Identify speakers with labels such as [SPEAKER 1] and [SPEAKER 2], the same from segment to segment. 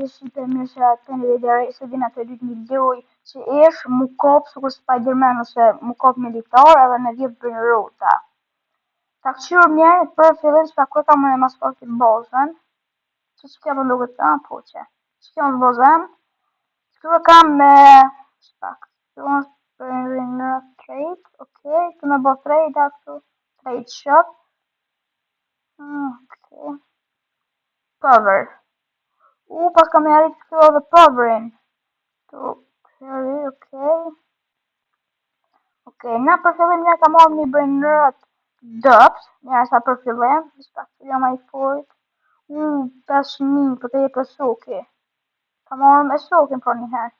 [SPEAKER 1] dhe shipe mirë që të një dhe se din atë dytë një loj që ish mu kop sukur Spider-Man ose mu kop militar edhe në vjetë bëjnë rota. Ta këqyrë mirë për fillim që ta kërë ka më në maskotin bozën, që që më duket të po që. Që kjo në bozën, këtu e kam me shpak, këtu është në trade, okej, këtu me bo trade këtu, trade shop, okej. Cover. Pas kam e arrit këtu edhe coverin. Tu, okej. Okej, na për fillim ja ka marrë një bëjnërët dëpt, nja sa për fillim, shpak të jam a I fort. 5.000 për të jetë suki. Ka marrë me sukin për njëherë.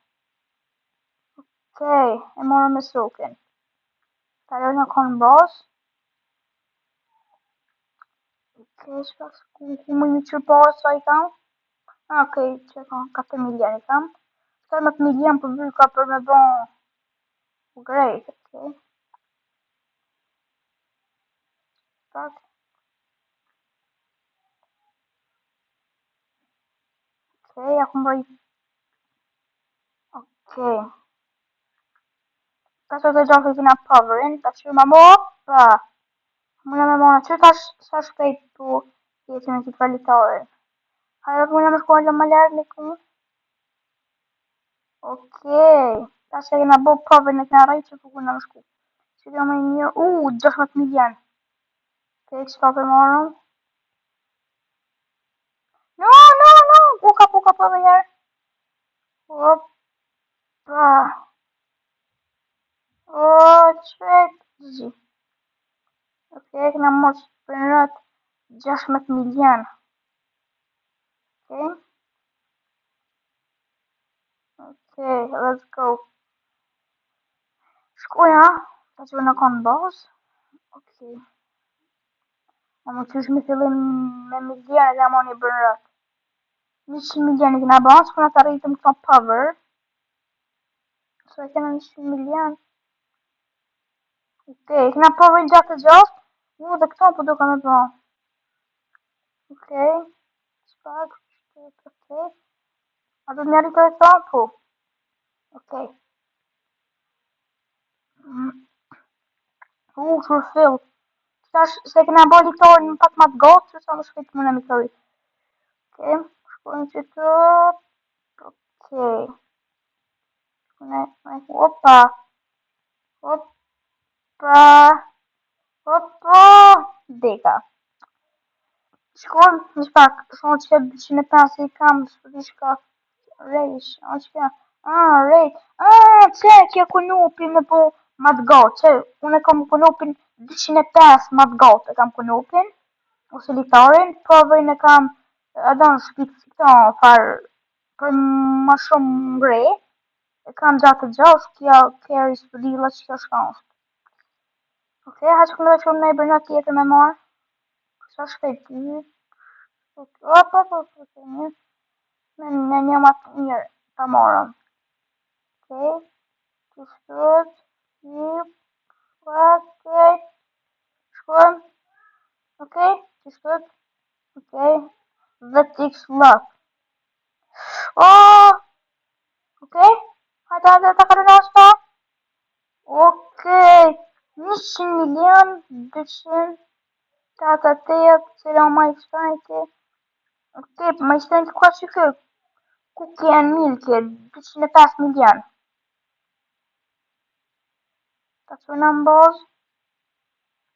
[SPEAKER 1] Okej, e marrë me sukin. Ta jo një konë bos. Okej, shpak ku më një qërë parë sa I kam. Okej, që kam 4 milion I kam. 14 milion për vyrë ka për me bon. Great, okej. Shpak. Okej, aku bëj. Okej. Ta që të gjohë kina poverin, ta që ma mo, pa. Muna me mona, që ta sa shpejt tu jetë me këtë valitorin. Hajde muna me shkuar më lërë një ku. Okej. Ta që kina bo poverin e kina rejtë që ku kuna me shku. Që kjo me një, 16 milion. Okej, që ka për marëm? No, puka për dhe njerë. Opa. Qëtë zi. Okej, këna mos për në rëtë 16 milion. Okej. Okej, let's go. Shkoja, ta që në konë bos. Okej. A më qysh me fillim me milion e ka mo një për në rëtë. 100 milion I këna bos, këna të rritëm këto power. So e kena 100 milion. Okej, këna power gjatë të gjost. Dhe këto për duka me bo. Okej. Shpak, okej. A du një rritë e këto? Po. Okej. Fulfill. Tash se kena bo litorin në pak ma të gotë, që sa më shkejt më në mitëri. Okej, shkojnë që të... Okej. Opa. Deka. Shkojnë, një shpak, shumë që 205 I kam, shpëti shka... Rejsh, që kja... rejt. Që kja kunupi me po ma të gotë, që unë e kam kunupin 205 ma të gotë, e kam kunupin, ose litarin, poverin e kam, adon shpikë këto, farë, për ma shumë ngre, e kam gjatë të gjosh, kja keri së që kjo shkonsht. Okej, haqë këmë dhe shumë në I bërnë tjetër me marë. Sa shpejt të me një matë mirë ta morëm. Okej, që shtët, okej, shkojmë, okej, që shtët, okej, dhe tix lëk. Okej, hajde, ta kërë në ashta. Okej, 100 milion, 200, ta të tëjët, që do ma I shtajtë. Okej, ma I shtajtë kua që kërë. Ku kjen milke, 205 milion. Ta që në mboz.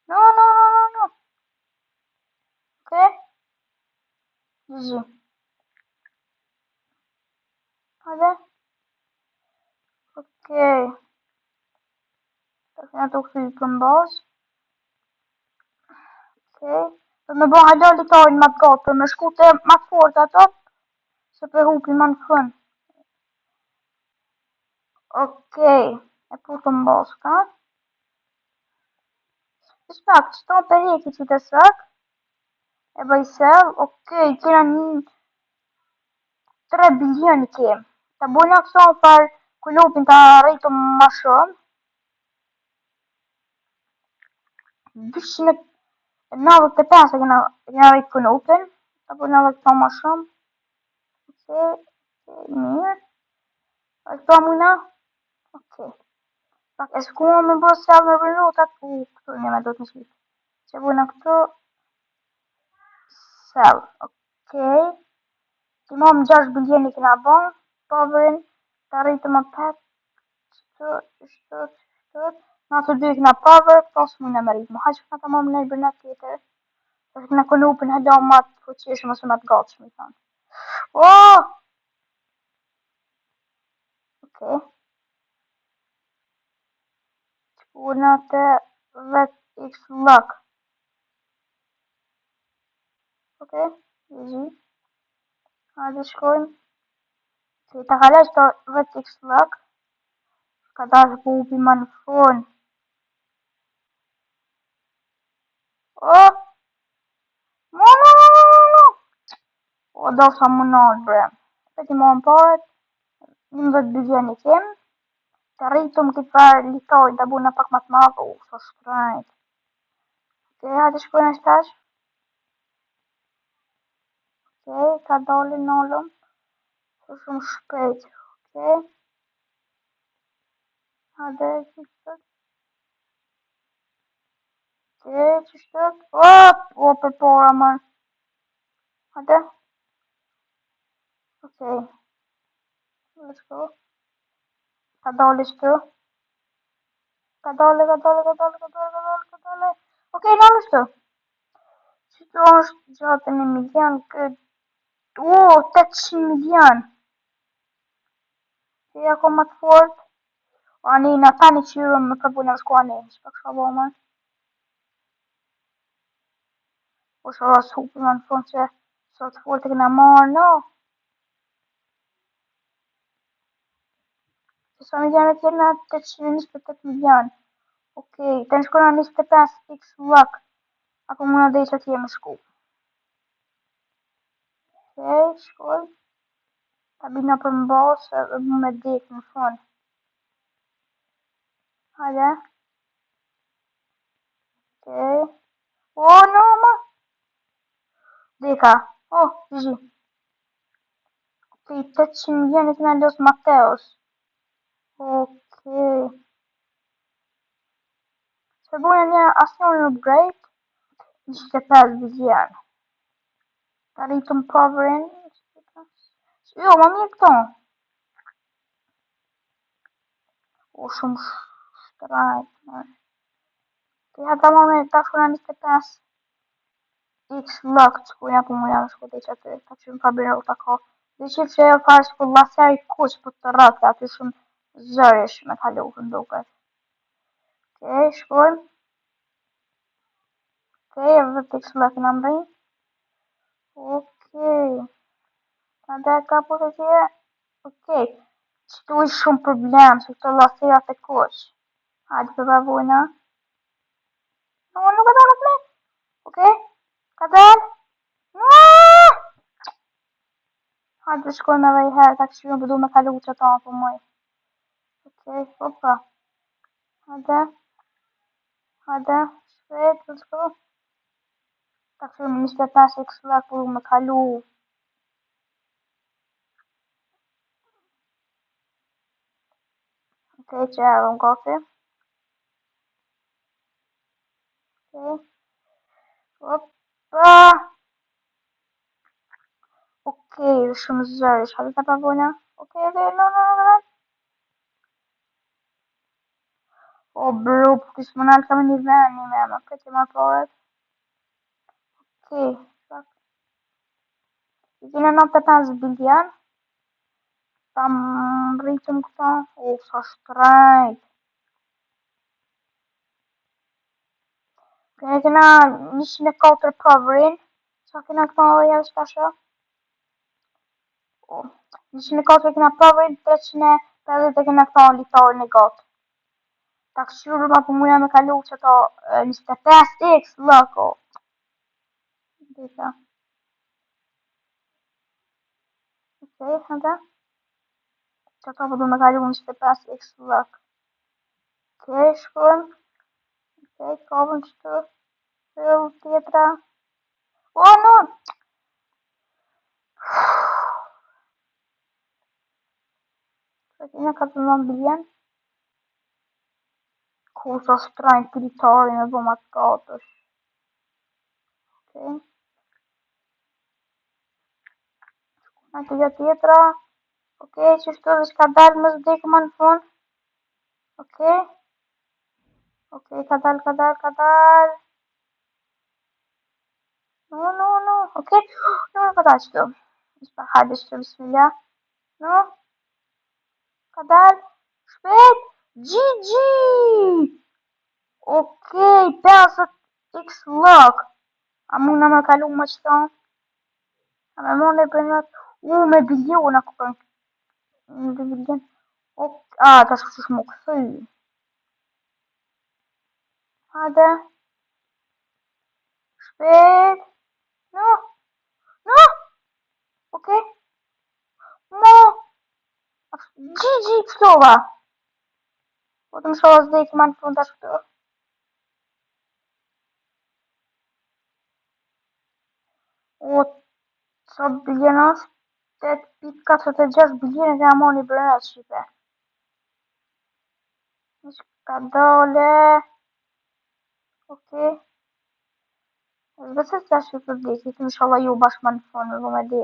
[SPEAKER 1] No. Okej. Zi. Hajde. Okej. Ta që në të këtëri për mboz. Okej. Për me bo hajdo litorin ma të gotë, për me shku të ma të fort ato. Se për hupi ma në fën. Okej. E pu të mboz, ka? Shpak, që tonë për jeki që të sëk. E bëj sell, okej, kena një 3 bilion kem. Ta bujna këso në farë kunupin ta rejtu ma shumë. 295 e kena rejtu kunupin. Ta bujna dhe këto ma shumë. Okej, Mirë. Është pa mujna? Okej. Pak e s'ku me bërë se me minutat. Këtu një me do të shqit. Që bujna këtu. Sell. Okej. Ti më 6 biljeni kena bon. Poverin. Të rritë më 5. Shtët. Na të dy kena pover. Po s'mujna me rritë. Më haqë këna të më në i bërna tjetër. Është kena konupin halo matë fuqishë mësë matë gotshë, mi thonë. Oh! Okej. Una të 10x luck. Okej, easy. Hajde shkojmë. Se ta kalesh të 10x luck. Ka dalë ku upi ma në fund. Oh! No! O, do sa më nëllë, bre. Peti më në paret. 11 biljoni kem. Të rritëm këtë farë litoj të buna pak më të madhë. O, sa shtrajt. Okej, hajde shkojnë e shtash. Okej, ka dalë nëllëm. Shumë shpejt. Okej. Hajde, qështët. Okej, qështët. O, për pora mërë. Hajde. Okej. Let's go. Ka dalë shtu. Ka dalë. Okej, dalë shtu. Qështu është gjatë 1 milion këtë. O, 800 milion. Që e akoma të fort. Ani, në tani që jurëm me përbuna në shku ani. Që pak shka bëma. O, shë rrës hupi më në fund që sot të fort e këna marë, no. Që sa milion e tjerë në 828 milion. Okej, të në shkona 25x luck. Apo më në dhe që t'je më shku. Okej, shkoj. Ta bina për mbasë dhe më me dekë në fund. Hajde. Okej. O, no, ma. Deka. Oh, GG. Okej, 800 milion e këna Los Mateos. Okej. Se bujnë një asë një upgrade. 25 milion. Ta rritëm poverin. Jo, ma mirë këto. O, shumë shtrajt. Ti hata ma me ta shkona 25 x luck që ku janë për mu janë shku të që aty. Ta që më ka bërë u të ko. Dhe që që e farë shku laseri kuq për të rratë. Aty shumë zërish me kalu për nduket. Okej, shkojmë. Okej, edhe të x luck në mbëjnë. Okej. Në dhe ka për të tjere. Okej. Që tu ishë shumë problem, që këto laserat e kuq. Hajde për bavojna. No, nuk e da nuk me. Okej. Ka dalë. No! Hajde shkojmë edhe i herë, ta këshirën përdu me kalu që ta për mëj. Okej, opa. Hajde. Hajde. Shpet, let's go. Ta këshirën më 25 x luck përdu me kalu. Okej, që e më gati. Okej. Opa. Okej, shumë zërish. Hajde ta pavojna. Okej, no. O, bro, kësë më nalë kam një ven, një me më këtë më përët. Okej, i kene 95 bilion. Ta më rritëm këta. O, sa shtrajt. Kene kena 104 poverin. Sa kena këta në dhe javë shtasha? O, 104 kena poverin, 350 kena këta në litarë në gotë. Ta këshurë ma për muja me kalu që to 25x lëko. Dita. Okej, hënda. Që to përdu me kalu 25x lëk. Okej, shkojmë. Okej, kovën që të. Fill tjetra. O, no! Yine katılmam bilen kursa strajnë kilitarin e dhomat katësh. Okej. Në të gjatë tjetra. Okej, që shtu dhe shka dalë më zdekë më në fund. Okej. Okej, ka dalë. No, no, no. Okej. No, ka dalë qëtu. Ishpa hajde shtu, bismillah. No. Ka dalë. Shpet. GG! Okej, 50x lock. A muna me kalu më qëta? A me mune për njët? Me biliona ku për në bilion. Ta shkëshush më këthy. Hajde. Shpet. No. No. Okej. Mo. GG këtova. Po të më shohë zde i këma në fund ashtë këtë. O, sa bilion është? 8.46 bilion e amoni bërënat Shqipe. Ka dole. Okej. Besoj se ashtu të vdekit, inshallah ju bashkë më në fund, në me di.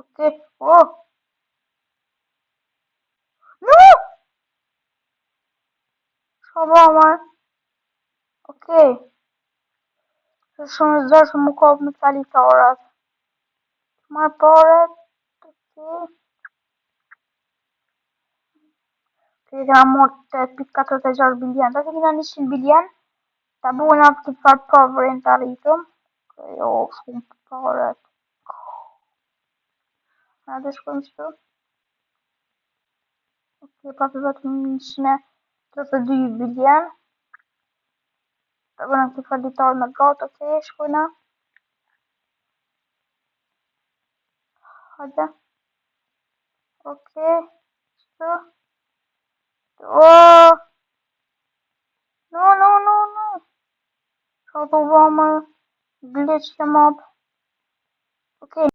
[SPEAKER 1] Okej. Oh. No! Shka ma. Okej. Se shumë zërë më kopë në kalitarat. Ma paret. Okej. Okej, ka mor 8.46 bilion. Ta që kina 100 bilion. Ta buën atë këtë farë përvërin të arritëm. Okej, shumë paret. Na dhe shkojmë qëtu. Okej, pa për vetëm 132 bilion. Ta buën atë këtë farë ditarë me gatë. Okej, shkojna. Hajde. Okej. Qëtu. Oh! No, no, no, no. Ka të vëmë glitch të mapë.